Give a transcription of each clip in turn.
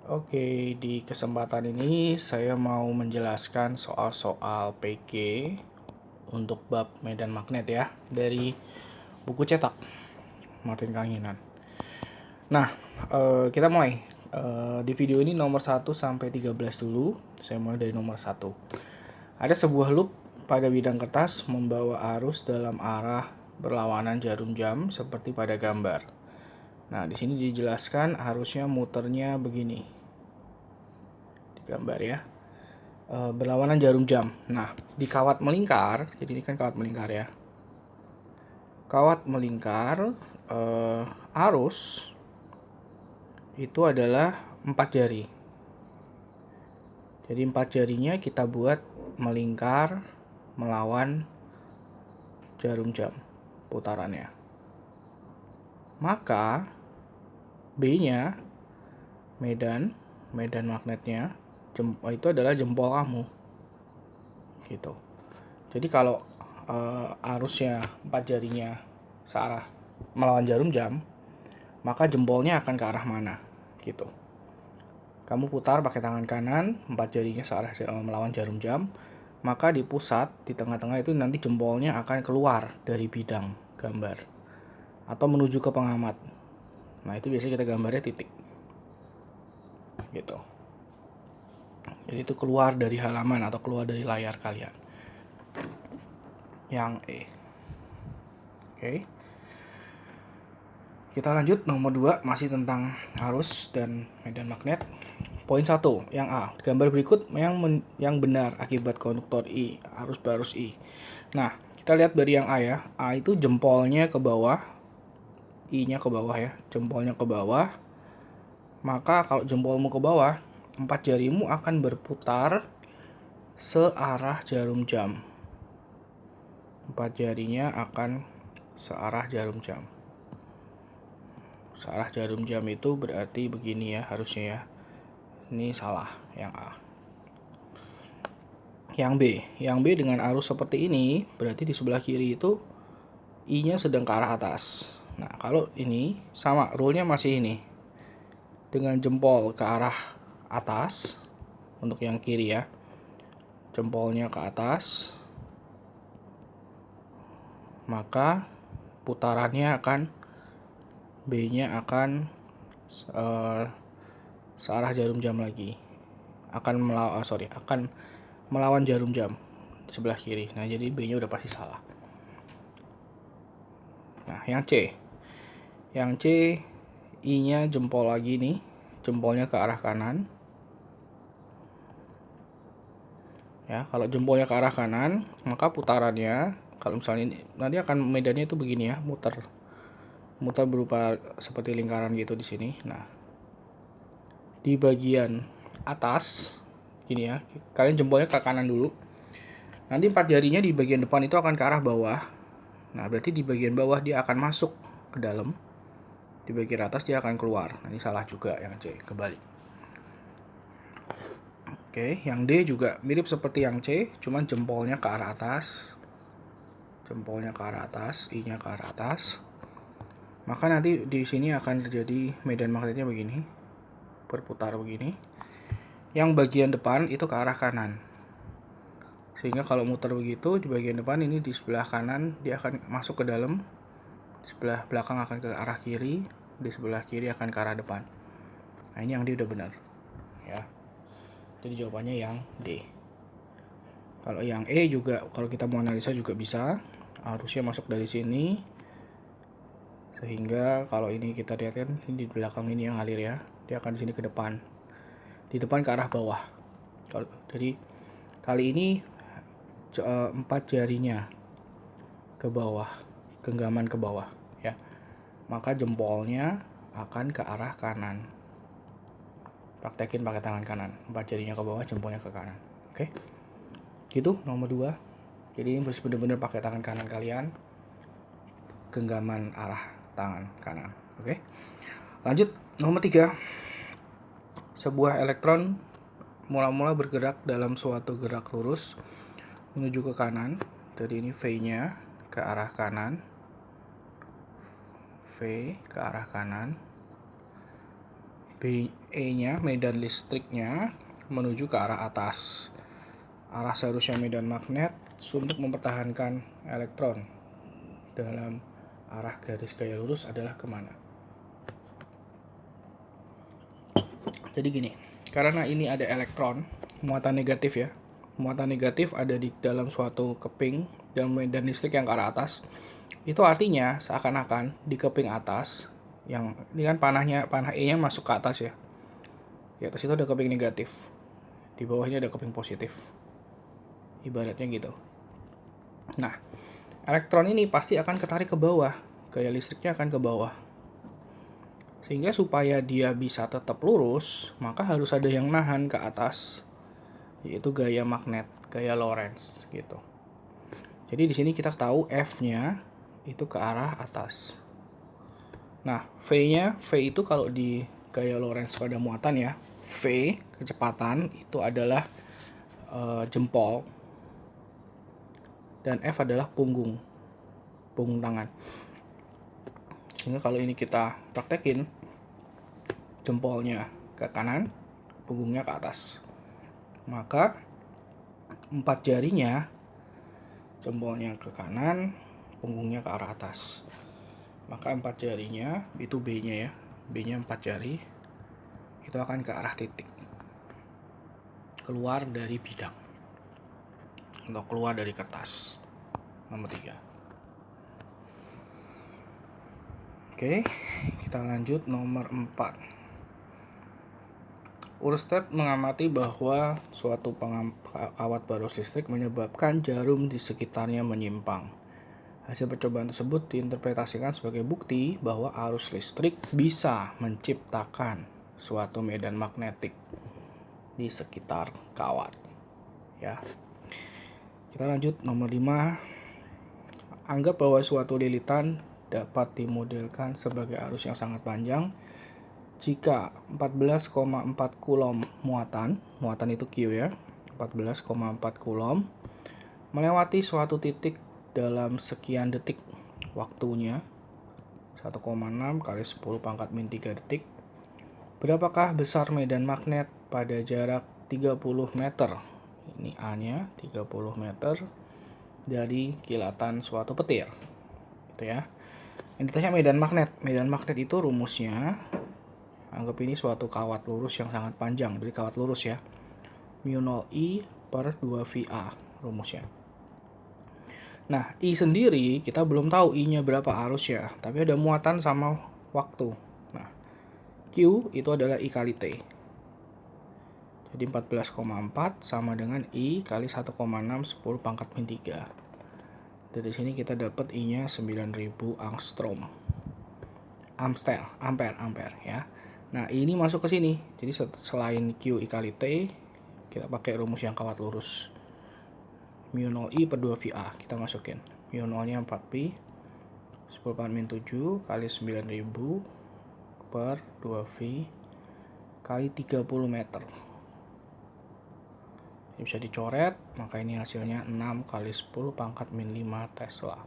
Oke, di kesempatan ini saya mau menjelaskan soal-soal PG untuk bab medan magnet ya dari buku cetak Martin Kanginan. Nah, kita mulai. Di video ini nomor 1 sampai 13 dulu. Saya mulai dari nomor 1. Ada sebuah loop pada bidang kertas membawa arus dalam arah berlawanan jarum jam seperti pada gambar. Nah, di sini dijelaskan arusnya muternya begini. Di gambar ya. Berlawanan jarum jam. Nah, di kawat melingkar, jadi ini kan kawat melingkar ya. Kawat melingkar, arus itu adalah 4 jari. Jadi 4 jarinya kita buat melingkar melawan jarum jam putarannya. Maka B-nya medan magnetnya itu adalah jempol kamu. Gitu. Jadi kalau arusnya 4 jarinya searah melawan jarum jam, maka jempolnya akan ke arah mana? Gitu. Kamu putar pakai tangan kanan, 4 jarinya searah melawan jarum jam, maka di pusat, di tengah-tengah itu nanti jempolnya akan keluar dari bidang gambar atau menuju ke pengamat. Nah, itu biasanya kita gambarnya titik. Gitu. Jadi itu keluar dari halaman atau keluar dari layar kalian. Yang E. Oke. Kita lanjut nomor 2, masih tentang arus dan medan magnet. Poin 1, yang A. Gambar berikut yang benar akibat konduktor I, arus barus I. Nah, kita lihat dari yang A ya. A itu jempolnya ke bawah, I-nya ke bawah ya. Jempolnya ke bawah. Maka kalau jempolmu ke bawah, 4 jarimu akan berputar searah jarum jam. 4 jarinya akan searah jarum jam. Searah jarum jam itu berarti begini ya harusnya ya. Ini salah yang A. Yang B dengan arus seperti ini berarti di sebelah kiri itu I-nya sedang ke arah atas. Nah, kalau ini sama rule-nya masih ini. Dengan jempol ke arah atas untuk yang kiri ya. Jempolnya ke atas. Maka putarannya akan B-nya akan searah jarum jam lagi. Akan melawan jarum jam di sebelah kiri. Nah, jadi B-nya udah pasti salah. Nah, yang C. Yang C, I-nya jempol lagi nih. Jempolnya ke arah kanan. Ya, kalau jempolnya ke arah kanan, maka putarannya kalau misalnya ini, nanti akan medannya itu begini ya, muter berupa seperti lingkaran gitu di sini. Nah, di bagian atas gini ya, kalian jempolnya ke kanan dulu. Nanti 4 jarinya di bagian depan itu akan ke arah bawah. Nah, berarti di bagian bawah dia akan masuk ke dalam. Di bagian atas dia akan keluar. Nah, ini salah juga yang C, kebalik. Oke, yang D juga mirip seperti yang C, cuman jempolnya ke arah atas. Jempolnya ke arah atas, I-nya ke arah atas. Maka nanti di sini akan terjadi medan magnetnya begini, berputar begini. Yang bagian depan itu ke arah kanan. Sehingga kalau muter begitu di bagian depan ini di sebelah kanan dia akan masuk ke dalam, di sebelah belakang akan ke arah kiri, di sebelah kiri akan ke arah depan. Nah, ini yang D udah benar. Ya. Jadi jawabannya yang D. Kalau yang E juga kalau kita mau analisa juga bisa. Harusnya masuk dari sini. Sehingga kalau ini kita lihat kan di belakang ini yang ngalir ya, dia akan di sini ke depan. Di depan ke arah bawah. Jadi kali ini 4 jarinya ke bawah, genggaman ke bawah ya. Maka jempolnya akan ke arah kanan. Praktekin pakai tangan kanan. 4 jarinya ke bawah, jempolnya ke kanan. Oke. Gitu nomor 2. Jadi ini harus benar-benar pakai tangan kanan kalian. Genggaman arah tangan kanan. Oke. Lanjut nomor 3. Sebuah elektron mula-mula bergerak dalam suatu gerak lurus menuju ke kanan. Jadi ini V-nya ke arah kanan. V ke arah kanan. E-nya, medan listriknya, menuju ke arah atas. Arah seharusnya medan magnet untuk mempertahankan elektron dalam arah garis gaya lurus adalah kemana? Jadi gini, karena ini ada elektron, muatan negatif ya. Muatan negatif ada di dalam suatu keping dan medan listrik yang ke arah atas. Itu artinya seakan-akan di keping atas, yang ini kan panah E-nya masuk ke atas ya. Di atas itu ada keping negatif. Di bawahnya ada keping positif. Ibaratnya gitu. Nah, elektron ini pasti akan ketarik ke bawah. Gaya listriknya akan ke bawah. Sehingga supaya dia bisa tetap lurus, maka harus ada yang nahan ke atas, yaitu gaya magnet, gaya Lorentz gitu. Jadi di sini kita tahu F-nya itu ke arah atas. Nah, V itu kalau di gaya Lorentz pada muatan ya, V kecepatan itu adalah jempol, dan F adalah punggung tangan. Sehingga kalau ini kita praktekin, jempolnya ke kanan, punggungnya ke atas. Maka 4 jarinya, jempolnya ke kanan, punggungnya ke arah atas. Maka 4 jarinya, itu B-nya ya, B-nya 4 jari, itu akan ke arah titik, keluar dari bidang atau keluar dari kertas. Nomor 3. Oke, kita lanjut nomor 4. Oersted mengamati bahwa suatu kawat barus listrik menyebabkan jarum di sekitarnya menyimpang. Hasil percobaan tersebut diinterpretasikan sebagai bukti bahwa arus listrik bisa menciptakan suatu medan magnetik di sekitar kawat. Ya. Kita lanjut nomor 5. Anggap bahwa suatu lilitan dapat dimodelkan sebagai arus yang sangat panjang jika 14,4 coulomb muatan itu Q ya, 14,4 coulomb melewati suatu titik dalam sekian detik. Waktunya 1,6 kali 10 pangkat min 3 detik. Berapakah besar medan magnet pada jarak 30 meter? Ini A-nya 30 meter dari kilatan suatu petir. Gitu ya. Yang ditanya medan magnet. Medan magnet itu rumusnya, anggap ini suatu kawat lurus yang sangat panjang, dari kawat lurus ya. μ0I per 2VA rumusnya. Nah, I sendiri kita belum tahu I-nya berapa arus ya, tapi ada muatan sama waktu. Nah, Q itu adalah I kali T. Jadi 14,4 sama dengan I kali 1,6 10 pangkat min 3. Dari sini kita dapat I-nya 9000 angstrom. Ampere ya. Nah, ini masuk ke sini. Jadi selain Q I kali T, kita pakai rumus yang kawat lurus. μ0I per 2VA kita masukin. μ0-nya 4pi 10 pangkat min 7 kali 9000 per 2V kali 30 meter. Ini bisa dicoret, maka ini hasilnya 6 kali 10 pangkat min 5 Tesla.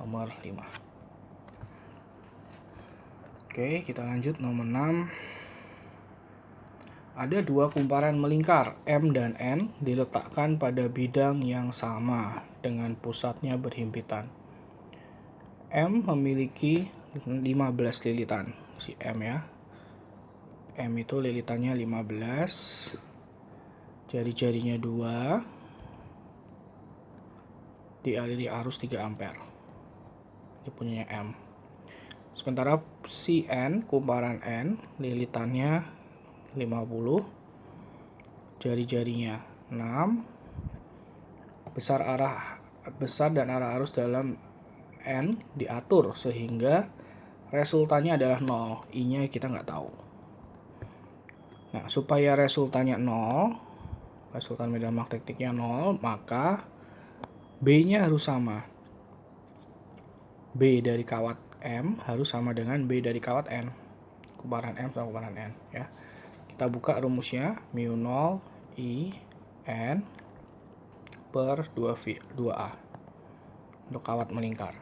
Nomor 5. Oke, kita lanjut nomor 6. Ada dua kumparan melingkar M dan N diletakkan pada bidang yang sama dengan pusatnya berhimpitan. M memiliki 15 lilitan, si M ya. M itu lilitannya 15, jari-jarinya 2, dialiri arus 3 ampere. Ini punyanya M. Sementara si N, kumparan N, lilitannya 50, jari-jarinya 6, besar dan arah arus dalam N diatur sehingga resultannya adalah 0. I-nya kita nggak tahu. Nah, supaya resultannya 0, resultan medan magnetiknya 0, maka B-nya harus sama. B dari kawat M harus sama dengan B dari kawat N. Kumparan M sama kumparan N ya. Kita buka rumusnya, μ0 I N per 2A untuk kawat melingkar.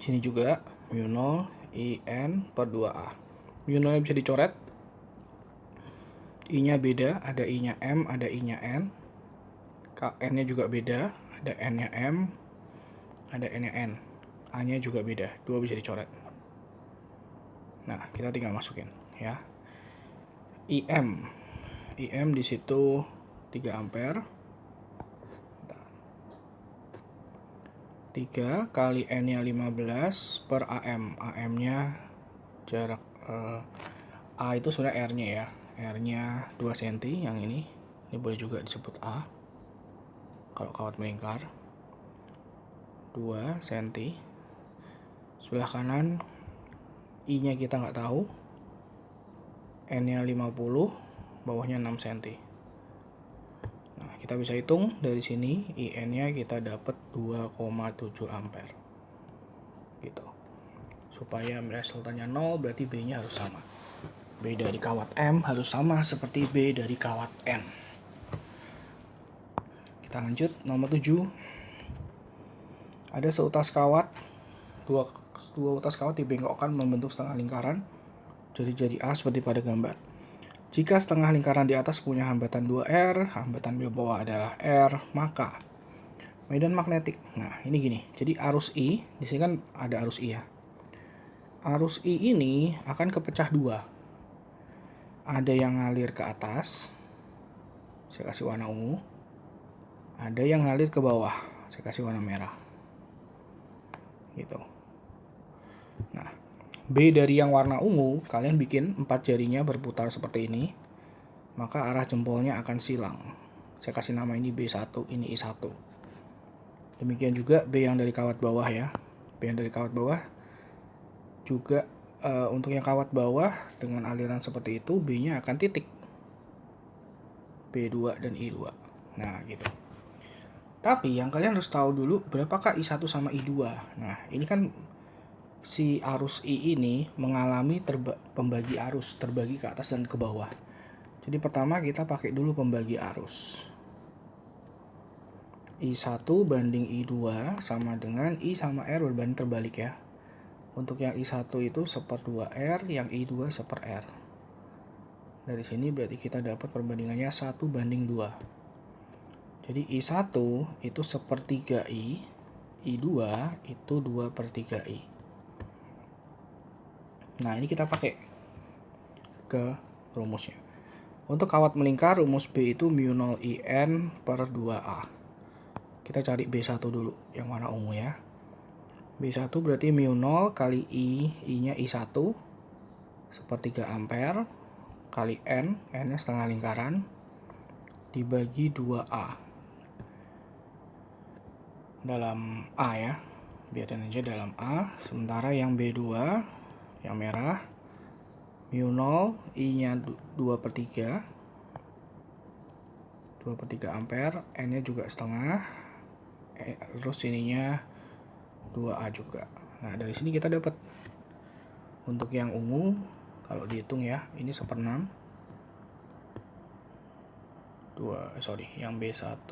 Sini juga μ0 IN per 2A. Mu0-nya bisa dicoret. I-nya beda, ada I-nya M, ada I-nya N. N-nya juga beda, ada N-nya M, ada N-nya N. A-nya juga beda, 2 bisa dicoret. Nah, kita tinggal masukin ya. IM di situ 3 ampere. 3 kali N-nya 15 per AM. AM-nya jarak A itu sudah R-nya ya. R-nya 2 cm yang ini. Ini boleh juga disebut A. Kalau kawat melingkar 2 cm. Sebelah kanan I-nya kita nggak tahu. N-nya 50, bawahnya 6 cm. Nah, kita bisa hitung dari sini IN-nya kita dapat 2,7 ampere. Gitu. Supaya resultannya 0 berarti B-nya harus sama. B dari kawat M harus sama seperti B dari kawat N. Kita lanjut nomor 7. Ada seutas kawat, dua utas kawat dibengkokkan membentuk setengah lingkaran. Jadi A seperti pada gambar. Jika setengah lingkaran di atas punya hambatan 2R, hambatan di bawah adalah R, maka medan magnetik. Nah, ini gini. Jadi arus I, di sini kan ada arus I ya. Arus I ini akan kepecah dua. Ada yang ngalir ke atas, saya kasih warna ungu. Ada yang ngalir ke bawah, saya kasih warna merah. Gitu. Nah, B dari yang warna ungu, kalian bikin 4 jarinya berputar seperti ini. Maka arah jempolnya akan silang. Saya kasih nama ini B1, ini I1. Demikian juga B yang dari kawat bawah ya. B yang dari kawat bawah juga untuk yang kawat bawah dengan aliran seperti itu, B-nya akan titik. B2 dan I2. Nah, gitu. Tapi yang kalian harus tahu dulu berapakah I1 sama I2. Nah, ini kan si arus I ini mengalami pembagi arus, terbagi ke atas dan ke bawah. Jadi pertama kita pakai dulu pembagi arus. I1 banding I2 sama dengan I sama R berbanding terbalik ya. Untuk yang I1 itu 1/2R, yang I2 1/R. Dari sini berarti kita dapat perbandingannya 1:2. Jadi I1 itu 1/3I, I2 itu 2/3I. Nah, ini kita pakai ke rumusnya. Untuk kawat melingkar, rumus B itu mu0 IN per 2A. Kita cari B1 dulu, yang warna ungu ya. B1 berarti mu0 kali I-nya I1, 1/3 ampere, kali N-nya setengah lingkaran, dibagi 2A. Dalam A ya, biarin aja dalam A. Sementara yang B2, yang merah, mu0, I-nya 2/3, 2/3 ampere, N-nya juga setengah, terus ininya 2A juga. Nah, dari sini kita dapat untuk yang ungu, kalau dihitung ya, ini 1/6. Yang B1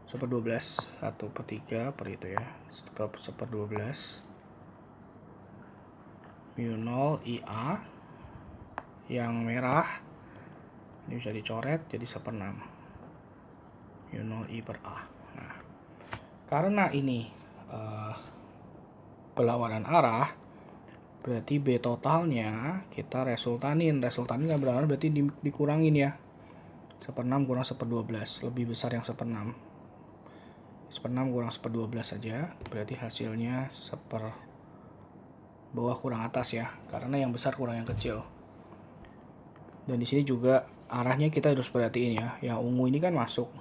1/12, 1/3 per itu ya, 1/12 mu0 IA. Yang merah ini bisa dicoret jadi 1/6 mu0 I per A. Nah, karena ini berlawanan arah, berarti B totalnya kita resultanin kan berarti dikurangin ya. 1/6 kurang 1/12, lebih besar yang 1/6. 1/6 kurang 1/12 saja, berarti hasilnya bawah kurang atas ya, karena yang besar kurang yang kecil. Dan di sini juga arahnya kita harus perhatiin ya, yang ungu ini kan masuk,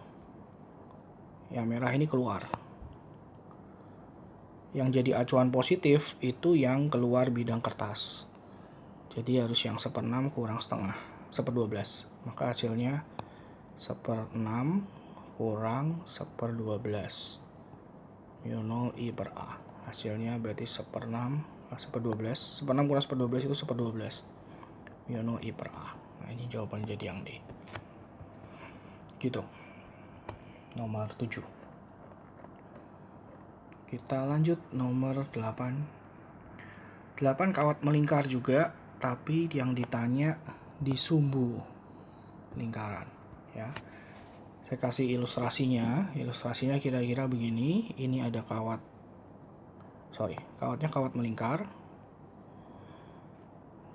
yang merah ini keluar. Yang jadi acuan positif itu yang keluar bidang kertas. Jadi harus yang 1/6 kurang setengah, 1/12. Maka hasilnya 1/6 kurang 1/12 mu0 I per A. Hasilnya berarti 1/6 1/12. 1/6 kurang 1/12 itu 1/12 mu0 I per A. Nah, ini jawaban jadi yang D. Gitu. Nomor 7. Kita lanjut nomor 8. 8 kawat melingkar juga, tapi yang ditanya di sumbu lingkaran ya. Saya kasih ilustrasinya. Ilustrasinya kira-kira begini. Ini ada kawatnya kawat melingkar.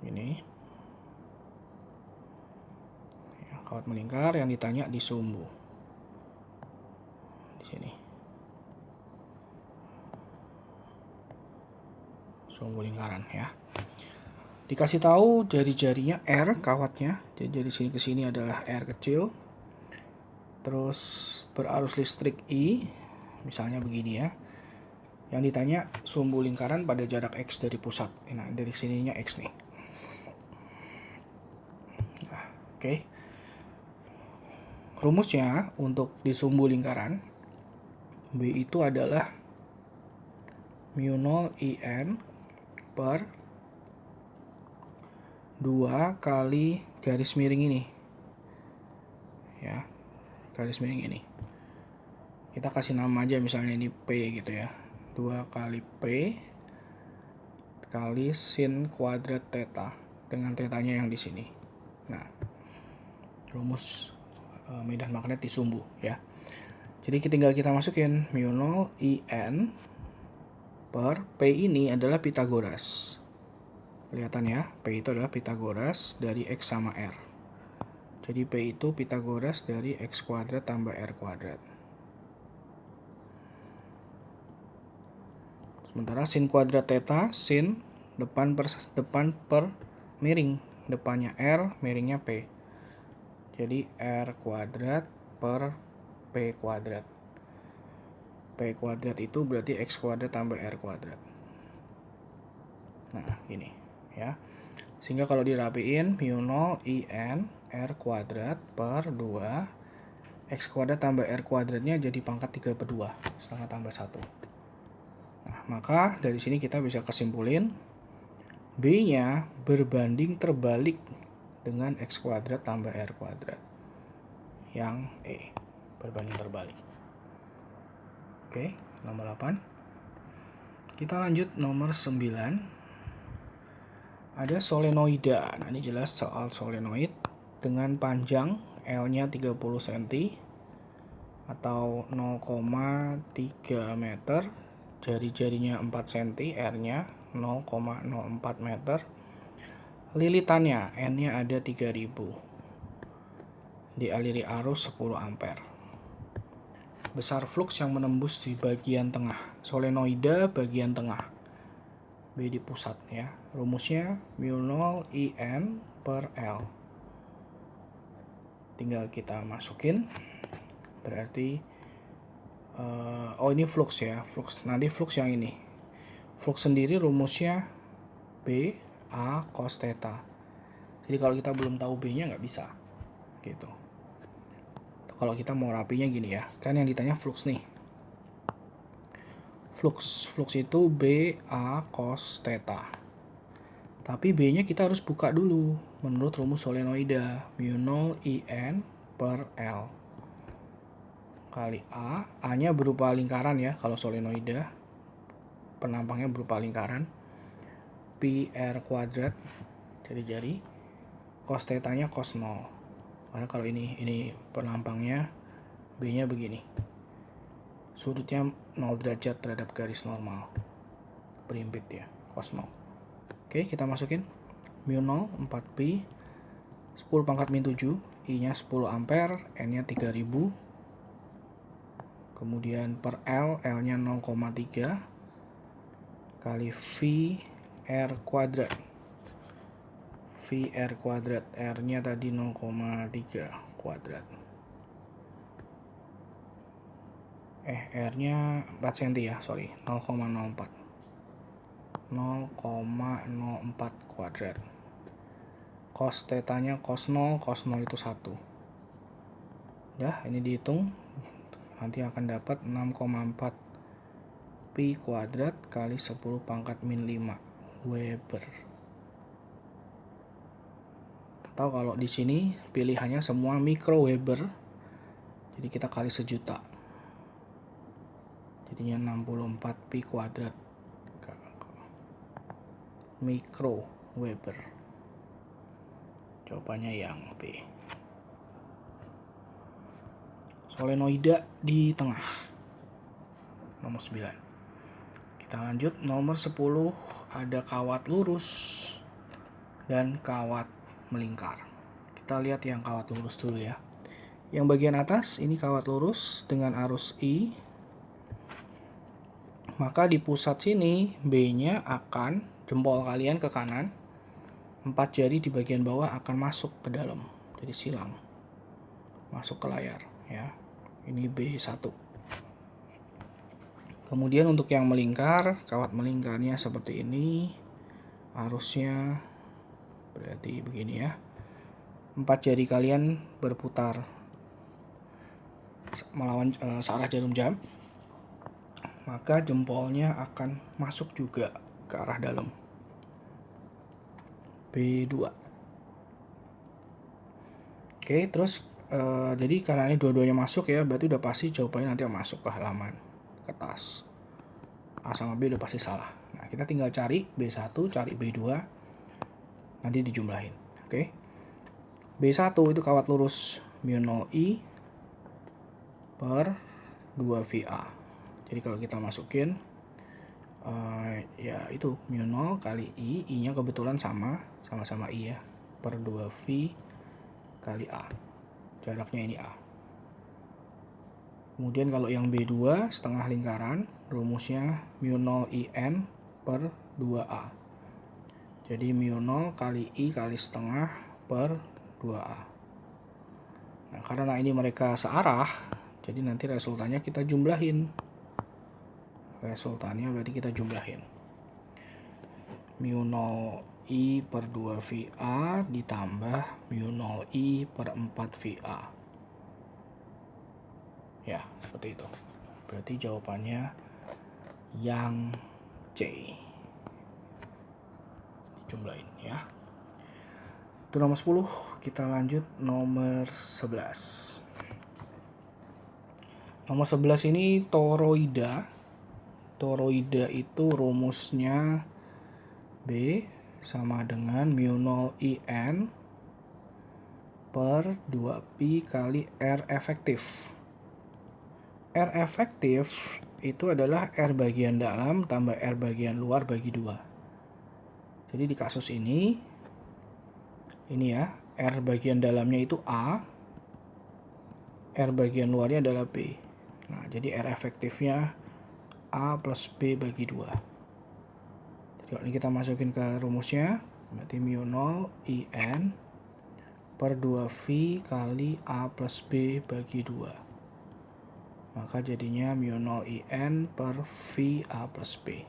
Ini ya, kawat melingkar yang ditanya di sumbu. Di sini. Sumbu lingkaran ya. Dikasih tahu jari-jarinya R kawatnya. Jadi dari sini ke sini adalah R kecil. Terus berarus listrik I, misalnya begini ya. Yang ditanya sumbu lingkaran pada jarak X dari pusat. Nah, dari sininya X nih. Nah, oke. Rumusnya untuk di sumbu lingkaran B itu adalah mu 0 IN per 2 kali garis miring ini. Ya. Garis miring ini. Kita kasih nama aja misalnya ini P gitu ya. 2 kali P kali sin kuadrat theta dengan tetanya yang di sini. Nah, rumus medan magnet di sumbu ya. Jadi tinggal kita masukin mu 0 IN per P ini adalah Pitagoras. Kelihatan ya, P itu adalah Pitagoras dari X sama R. Jadi P itu Pitagoras dari X kuadrat tambah R kuadrat. Sementara sin kuadrat theta, sin depan per miring. Depannya R, miringnya P. Jadi R kuadrat per P kuadrat. P kuadrat itu berarti X kuadrat tambah R kuadrat. Nah, gini ya. Sehingga kalau dirapiin mu 0 IN R kuadrat per 2 X kuadrat tambah R kuadratnya jadi pangkat 3/2, setengah tambah 1. Nah, maka dari sini kita bisa kesimpulin B-nya berbanding terbalik dengan X kuadrat tambah R kuadrat. Yang E, berbanding terbalik. Oke, nomor 8. Kita lanjut nomor 9. Ada solenoida. Nah, ini jelas soal solenoid dengan panjang L-nya 30 cm atau 0,3 meter, jari-jarinya 4 cm, R-nya 0,04 meter. Lilitannya N-nya ada 3000. Dialiri arus 10 ampere. Besar flux yang menembus di bagian tengah. Solenoida bagian tengah. B di pusat ya. Rumusnya mu 0 IN per L. Tinggal kita masukin. Berarti ini flux ya. Flux. Nanti flux yang ini. Flux sendiri rumusnya B A cos theta. Jadi kalau kita belum tahu B-nya nggak bisa. Gitu. Kalau kita mau rapinya gini ya. Kan yang ditanya flux nih. Flux itu B A cos theta. Tapi B-nya kita harus buka dulu menurut rumus solenoida. Mu 0 IN per L kali A. A-nya berupa lingkaran ya kalau solenoida. Penampangnya berupa lingkaran. Pi R kuadrat jari-jari. Cos theta-nya cos 0. Karena kalau ini penampangnya B-nya begini. Sudutnya 0 derajat terhadap garis normal. Berimpit ya, cos 0. Oke, kita masukin mu 0 4 pi 10 pangkat min 7, I-nya 10 ampere, N-nya 3000. Kemudian per L, L-nya 0,3 kali V R kuadrat. V R kuadrat, R-nya tadi 0,3 kuadrat. R-nya 4 cm ya, sorry, 0,04. 0,04 kuadrat. Cos theta-nya cos 0 itu 1. Ya, ini dihitung. Nanti akan dapat 6,4 pi kuadrat kali 10 pangkat min 5 Weber. Atau kalau di sini pilihannya semua mikro Weber. Jadi kita kali 1.000.000. Jadinya 64 pi kuadrat. microweber. Jawabannya yang B. Solenoida di tengah. Nomor 9. Kita lanjut, nomor 10 ada kawat lurus dan kawat melingkar. Kita lihat yang kawat lurus dulu ya. Yang bagian atas ini kawat lurus dengan arus I. Maka di pusat sini B-nya akan jempol kalian ke kanan. 4 jari di bagian bawah akan masuk ke dalam. Jadi silang. Masuk ke layar ya. Ini B1. Kemudian untuk yang melingkar, kawat melingkarnya seperti ini. Arusnya berarti begini ya. 4 jari kalian berputar melawan searah jarum jam. Maka jempolnya akan masuk juga ke arah dalam. B2. Oke, terus jadi karena ini dua-duanya masuk ya, berarti udah pasti jawabannya nanti masuk ke halaman kertas. A sama B udah pasti salah. Nah, kita tinggal cari B1, cari B2, nanti dijumlahin. Oke. B1 itu kawat lurus μ0I per 2VA. Jadi kalau kita masukin ya itu μ0 kali I, I-nya kebetulan sama-sama I ya, per 2V kali A. Jaraknya ini A. Kemudian kalau yang B2 setengah lingkaran, rumusnya μ0IN per 2A. Jadi μ0 kali I kali setengah per 2A. Nah, karena ini mereka searah, jadi nanti resultannya kita jumlahin. Resultannya berarti kita jumlahin. μ0I per 2VA ditambah μ0I per 4VA. Ya, seperti itu. Berarti jawabannya yang C. Dijumlahin ya. Itu nomor 10. Kita lanjut nomor 11. Nomor 11 ini toroida. Toroida itu rumusnya B sama dengan μ0IN per 2Pi kali R efektif. R efektif itu adalah R bagian dalam tambah R bagian luar bagi 2. Jadi di kasus ini ya, R bagian dalamnya itu A, R bagian luarnya adalah B. Nah, jadi R efektifnya A plus B bagi 2. Jadi kalau ini kita masukin ke rumusnya, berarti μ0 IN per 2V kali A plus B bagi 2. Maka jadinya μ0 IN per V A plus B.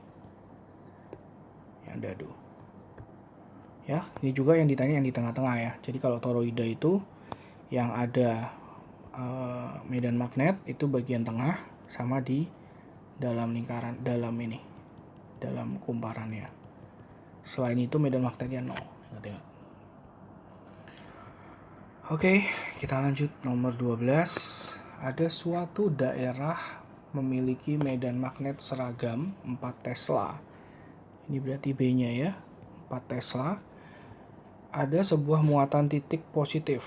Yang dadu. Ya, ini juga yang ditanya yang di tengah-tengah ya. Jadi kalau toroida itu yang ada medan magnet itu bagian tengah sama di dalam lingkaran, dalam kumparannya. Selain itu medan magnetnya 0. Oke, kita lanjut nomor 12. Ada suatu daerah memiliki medan magnet seragam 4 Tesla. Ini berarti B-nya ya, 4 Tesla. Ada sebuah muatan titik positif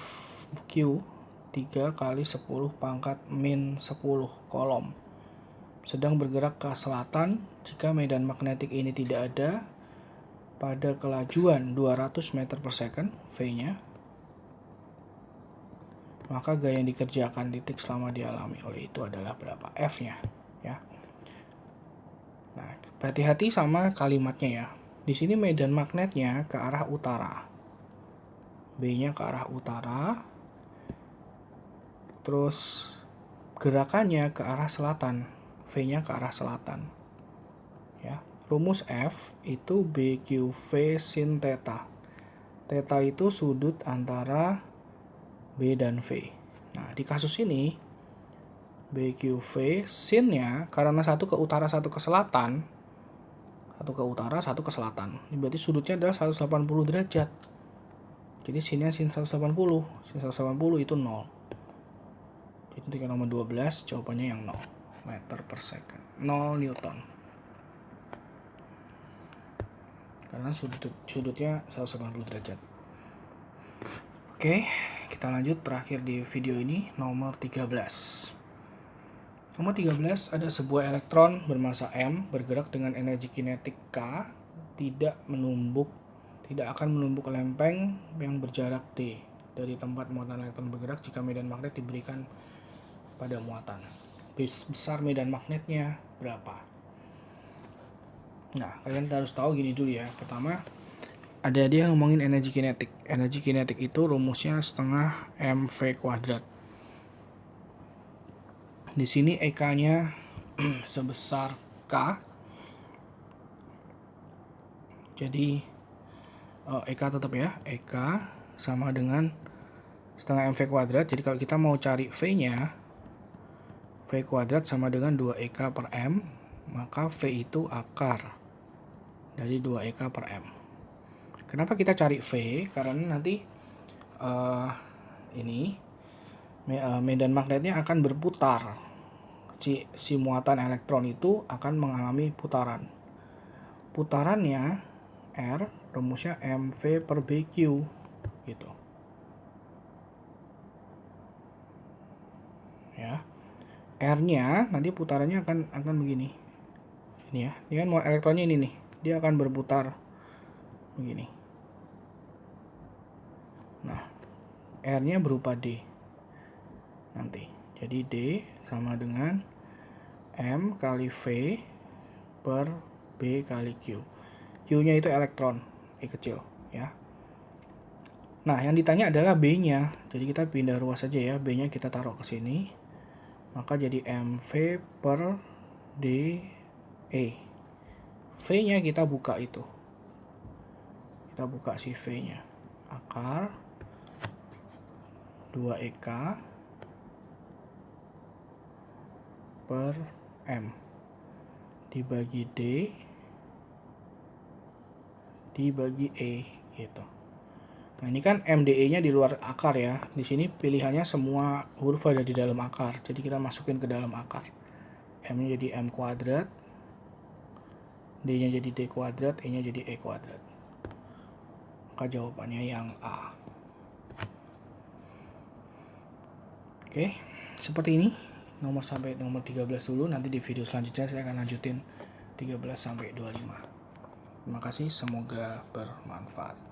Q 3 kali 10 pangkat min 10 kolom. Sedang bergerak ke selatan jika medan magnetik ini tidak ada pada kelajuan 200 meter per second V-nya, maka gaya yang dikerjakan titik selama dialami oleh itu adalah berapa? F-nya ya. Nah, hati-hati sama kalimatnya ya. Di sini medan magnetnya ke arah utara. B-nya ke arah utara. Terus gerakannya ke arah selatan. V-nya ke arah selatan. Ya. Rumus F itu BQV sin theta. Theta itu sudut antara B dan V. Nah, di kasus ini BQV sinnya karena satu ke utara, satu ke selatan. Satu ke utara, satu ke selatan. Ini berarti sudutnya adalah 180 derajat. Jadi sinnya sin 180. Sin 180 itu 0. Jadi untuk yang nomor 12 jawabannya yang 0 meter per second. 0 Newton. karena sudutnya 180 derajat. Oke, kita lanjut terakhir di video ini, nomor 13. Nomor 13, ada sebuah elektron bermasa M bergerak dengan energi kinetik K, tidak akan menumbuk lempeng yang berjarak D dari tempat muatan elektron bergerak jika medan magnet diberikan pada muatan. Besar medan magnetnya berapa? Nah, kalian harus tahu gini dulu ya. Pertama, ada dia ngomongin energi kinetik. Energi kinetik itu rumusnya setengah mv kuadrat. Di sini EK-nya sebesar K. Jadi EK tetap ya, EK sama dengan setengah mv kuadrat. Jadi kalau kita mau cari V-nya, V kuadrat sama dengan 2EK per M, maka V itu akar dari 2EK per M. Kenapa kita cari V? Karena nanti medan magnetnya akan berputar. Si muatan elektron itu akan mengalami putaran. Putarannya R, rumusnya mv per BQ gitu. Ya. R-nya nanti putarannya akan begini. Ini ya. Ini kan elektronnya ini nih. Dia akan berputar begini. Nah, R-nya berupa D. Nanti. Jadi D sama dengan M kali V per B kali Q. Q-nya itu elektron, E kecil ya. Nah, yang ditanya adalah B-nya. Jadi kita pindah ruas saja ya. B-nya kita taruh ke sini. Maka jadi MV per DE. V-nya kita buka itu. Kita buka si V-nya. Akar 2EK per M dibagi D dibagi E gitu. Nah, ini kan MDE-nya di luar akar ya. Di sini pilihannya semua huruf ada di dalam akar. Jadi kita masukin ke dalam akar. M-nya jadi M kuadrat, D-nya jadi D kuadrat, E-nya jadi E kuadrat. Maka jawabannya yang A. Oke, seperti ini. Nomor sampai nomor 13 dulu. Nanti di video selanjutnya saya akan lanjutin 13 sampai 25. Terima kasih, semoga bermanfaat.